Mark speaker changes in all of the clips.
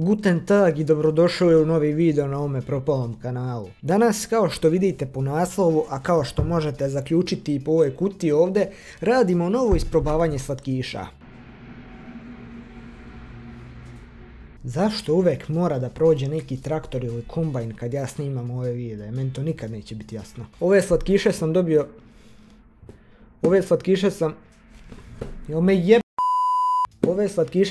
Speaker 1: Guten Tag i dobrodošli u novi video na ovome propalom kanalu. Danas, kao što vidite po naslovu, a kao što možete zaključiti i po ovoj kutiji ovdje, radimo novo isprobavanje slatkiša. Zašto uvijek mora da prođe neki traktor ili kombajn kad ja snimam ove videe? Meni to nikad neće biti jasno. Ove slatkiše sam dobio... Ove slatkiše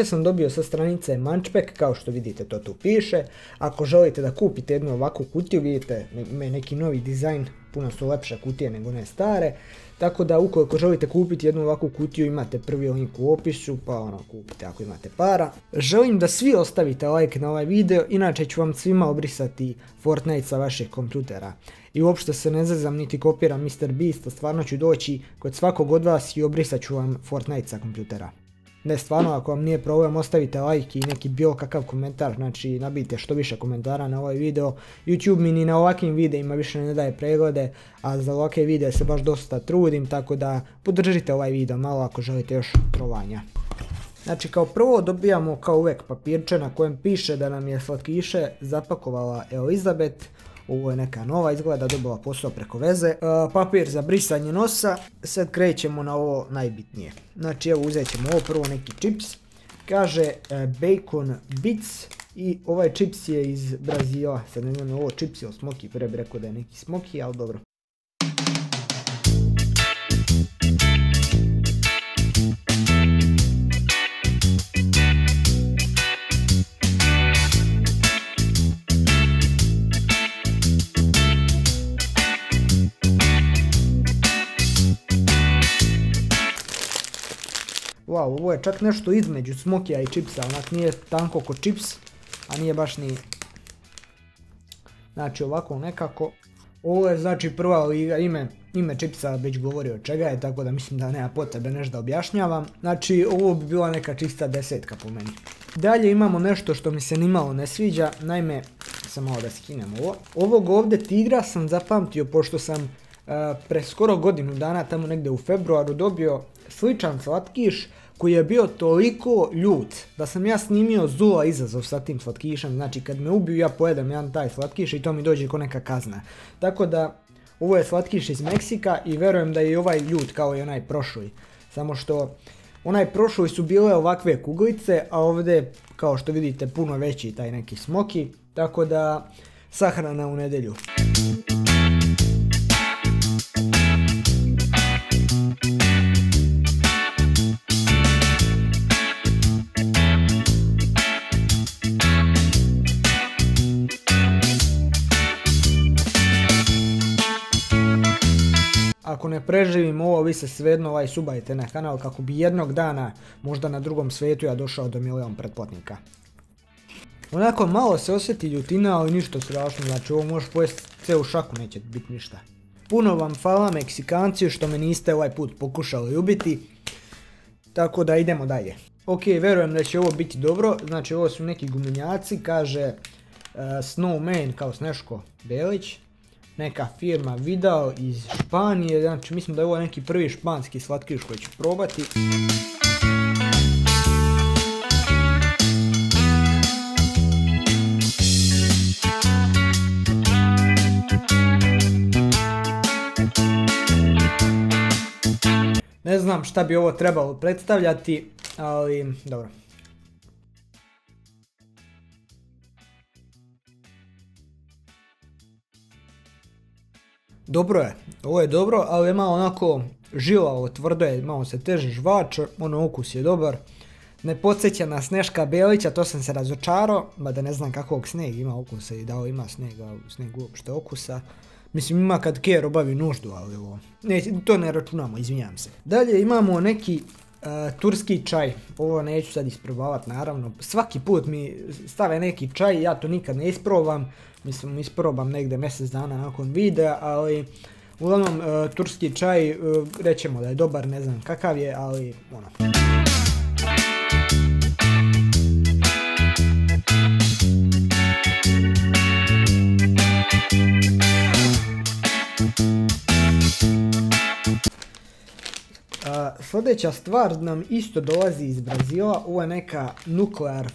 Speaker 1: sam dobio sa stranice Munchpack, kao što vidite to tu piše. Ako želite da kupite jednu ovakvu kutiju, vidite ima neki novi dizajn, puno su lepše kutije nego ne stare. Tako da ukoliko želite kupiti jednu ovakvu kutiju, imate prvi link u opisu, pa kupite ako imate para. Želim da svi ostavite like na ovaj video, inače ću vam svima obrisati Fortnite sa vašeg kompjutera. I uopšte se ne zezam niti kopiram MrBeast, stvarno ću doći kod svakog od vas i obrisat ću vam Fortnite sa kompjutera. Ne, stvarno, ako vam nije problem, ostavite like i neki bilo kakav komentar, znači nabijte što više komentara na ovaj video. YouTube mi ni na ovakvim videima više ne daje preglede, a za ovakve videe se baš dosta trudim, tako da podržite ovaj video malo ako želite još trovanja. Znači kao prvo dobijamo kao uvijek papirče na kojem piše da nam je slatkiše zapakovala Elizabeth. Ovo je neka nova, izgleda dobila posao preko veze. Papir za brisanje nosa. Sad krećemo na ovo najbitnije. Znači evo uzet ćemo ovo prvo neki čips. Kaže bacon bits i ovaj čips je iz Brazila. Sad ne znam ovo čips ili smoki, prije bi rekao da je neki smoki, ali dobro. Wow, ovo je čak nešto između smokija i čipsa, onak nije tanko ko čips, a nije baš ni... Znači ovako nekako. Ovo je znači prva liga, ime čipsa već govori od čega je, tako da mislim da nema potrebe nešto da objašnjavam. Znači ovo bi bila neka čista desetka po meni. Dalje imamo nešto što mi se nimalo ne sviđa, naime, samo malo da skinem ovo. Ovog ovdje tigra sam zapamtio pošto sam pre skoro godinu dana, tamo negdje u februaru, dobio sličan slatkiš koji je bio toliko ljut da sam ja snimio Zula izazov sa tim slatkišem. Znači kad me ubiju ja pojedem jedan taj slatkiš i to mi dođe ko neka kazna. Tako da ovo je slatkiš iz Meksika i verujem da je i ovaj ljut kao i onaj prošli. Samo što onaj prošli su bile ovakve kuglice, a ovdje kao što vidite puno veći taj neki smoki. Tako da sahrana u nedjelju. Ako ne preživim ovo, vi se svejedno subajte na kanal kako bi jednog dana, možda na drugom svijetu, ja došao do 1 milion pretplatnika. Onako malo se osjeti ljutina, ali ništa strašno, znači ovo možeš pojesti cijelu šaku, neće biti ništa. Puno vam hvala Meksikanci što me niste ovaj put pokušali ubiti, tako da idemo dalje. Ok, verujem da će ovo biti dobro, znači ovo su neki gumenjaci, kaže Snowman kao Sneško Belić. Neka firma Vidal iz Španije, znači mislim da je ovo neki prvi španski slatkiš koji ću probati. Ne znam šta bi ovo trebalo predstavljati, ali dobro. Dobro je, ovo je dobro, ali je malo onako žilavo, tvrdo je, malo se teže žvače, ono ukus je dobar. Ne podsjeća na Sneška Belića, to sam se razočarao, mada ne znam kakvog sneg ima ukusa i da li ima sneg uopšte okusa. Mislim ima kad Ker obavi nuždu, ali ovo, to ne računamo, izvinjam se. Dalje imamo neki turski čaj, ovo neću sad isprobavati naravno, svaki put mi stave neki čaj, ja to nikad ne isprobam, mislim isprobam negdje mjesec dana nakon videa, ali uglavnom turski čaj, rećemo da je dobar, ne znam kakav je, ali ono. Sljedeća stvar nam isto dolazi iz Brazila, ovo je neka Nuclear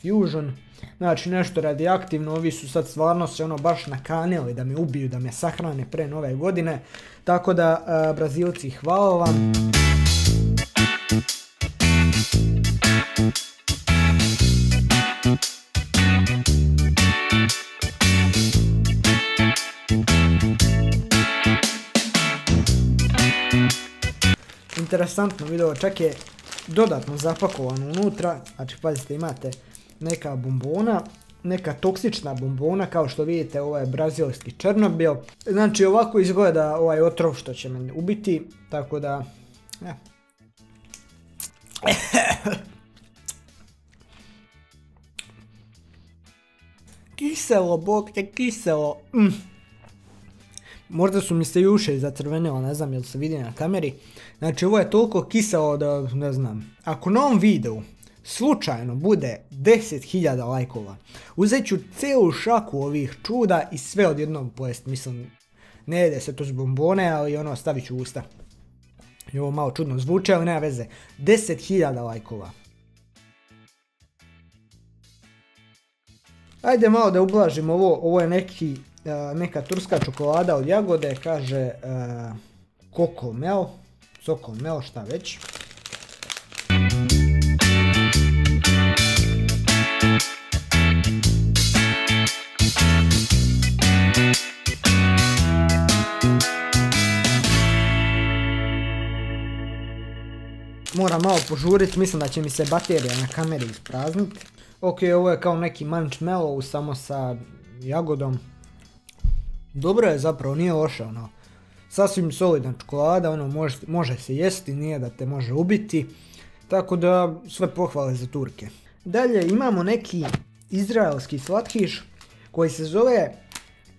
Speaker 1: Fusion, znači nešto radioaktivno, ovi su sad stvarno se ono baš nakanili da me ubiju, da me sahrane pre nove godine, tako da Brazilci hvala vam. Interesantno video, čak je dodatno zapakovano unutra, znači pazite imate neka bombona, neka toksična bombona, kao što vidite ovo je brazilski Černobil, znači ovako izgleda ovaj otrov što će me ubiti, tako da... Kiselo, bog te kiselo. Možda su mi se i uši zacrvenilo, ne znam jel se vidi na kameri. Znači ovo je toliko kiselo da ne znam. Ako na ovom videu slučajno bude 10.000 lajkova, uzet ću celu šaku ovih čuda i sve odjednom pojest. Mislim, ne jede se to s bombone, ali ono stavit ću u usta. I ovo malo čudno zvuče, ali nema veze. 10.000 lajkova. Ajde malo da ublažim ovo je neka turska čokolada od jagode, kaže Coco-Mel, šta već. Moram malo požuriti, mislim da će mi se baterija na kameri isprazniti. Ok, ovo je kao neki Marshmallow samo sa jagodom. Dobro je zapravo, nije loše ono. Sasvim solidna čokolada, ono može se jesti, nije da te može ubiti. Tako da sve pohvale za Turke. Dalje imamo neki izraelski slatkiš koji se zove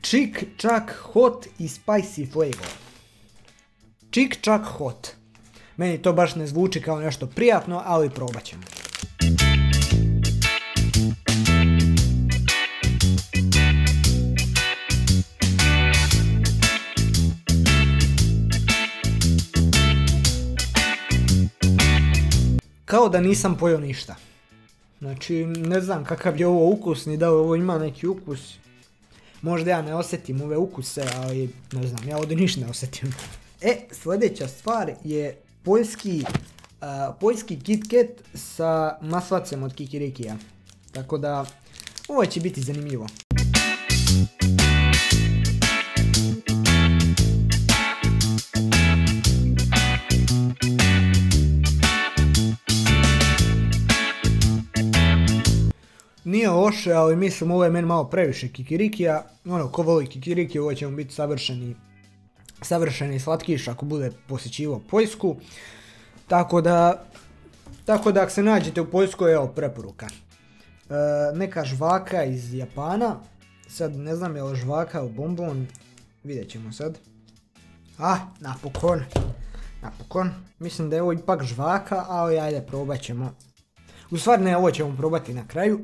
Speaker 1: Chick Chuck Hot i Spicy Flavor. Chick Chuck Hot. Meni to baš ne zvuči kao nešto prijatno, ali probat ćemo. Kao da nisam pojeo ništa. Znači, ne znam kakav je ovo ukus, ni da ovo ima neki ukus. Možda ja ne osjetim ove ukuse, ali ne znam, ja ovdje ništa ne osjetim. Sljedeća stvar je poljski Kit Kat sa maslacem od kikirikija. Tako da, ovo će biti zanimljivo. Nije loše, ali mislim ovo je meni malo previše kikirikija. Ono, ko voli kikiriki, ovo će mu biti savršeni slatkiš ako bude posjećivao Poljsku. Tako da ako se nađete u Poljskoj, evo preporuka. Neka žvaka iz Japana. Sad ne znam je li žvaka ili bombon. Vidjet ćemo sad. Napokon. Mislim da je ovo ipak žvaka, ali ajde probat ćemo. U stvari ne, ovo ćemo probati na kraju.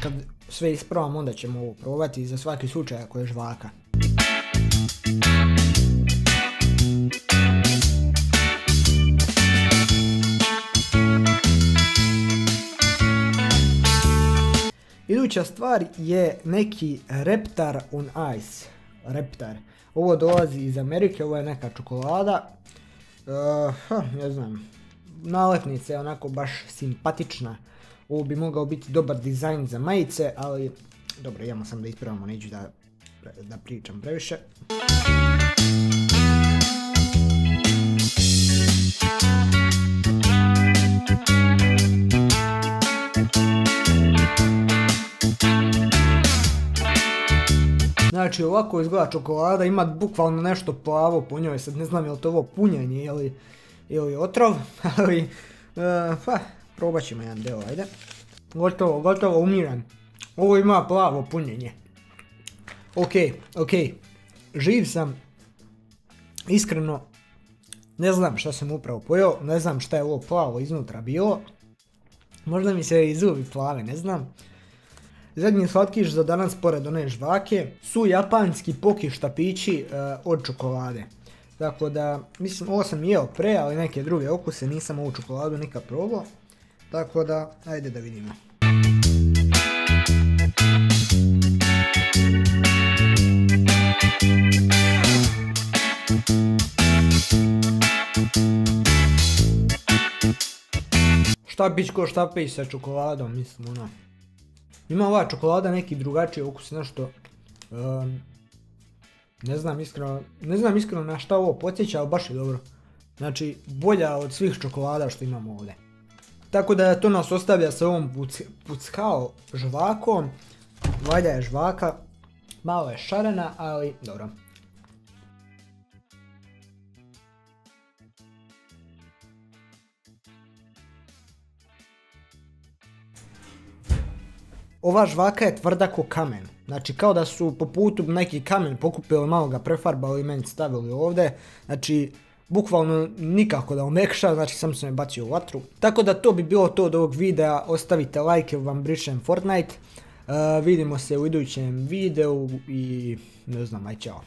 Speaker 1: Kad sve ispravamo onda ćemo ovo probati za svaki slučaj ako je žvaka. Iduća stvar je neki Reptar on Ice. Reptar. Ovo dolazi iz Amerike, ovo je neka čokolada. Ne znam. Nalepnica je onako baš simpatična. Ovo bi mogao biti dobar dizajn za majice, ali dobro, idemo sam da ispravamo, neću da pričam previše. Znači ovako izgleda čokolada, ima bukvalno nešto plavo po njoj, sad ne znam je li to ovo punjenje ili otrov, ali probat ćemo jedan deo, ajde. Gotovo, umiram. Ovo ima plavo punjenje. Ok. Živ sam. Iskreno, ne znam šta sam upravo pojeo, ne znam šta je ovo plavo iznutra bilo. Možda mi se i zubi plave, ne znam. Zadnji slatkiš za danas pored one žvake su japanski poki štapići od čokolade. Tako da, mislim, ovo sam jeo pre, ali neke druge okuse, nisam ovu čokoladu nikad probao. Tako da, ajde da vidimo. Šta pić šta pić sa čokoladom, mislim, ono. Ima ova čokolada neki drugačiji okus, nešto. Ne znam iskreno na šta ovo podsjeća, ali baš je dobro. Znači, bolja od svih čokolada što imamo ovdje. Tako da to nas ostavlja sa ovom puckao žvakom. Valjda je žvaka, malo je šarena, ali dobro. Ova žvaka je tvrda ko kamen. Znači kao da su po putu neki kamen pokupili, malo ga prefarbali i meni stavili ovdje. Znači bukvalno nikako da omekša, znači sam se me bacio u vatru. Tako da to bi bilo to od ovog videa. Ostavite like ili vam brišem Fortnite. Vidimo se u idućem videu i ne znam, aj čao.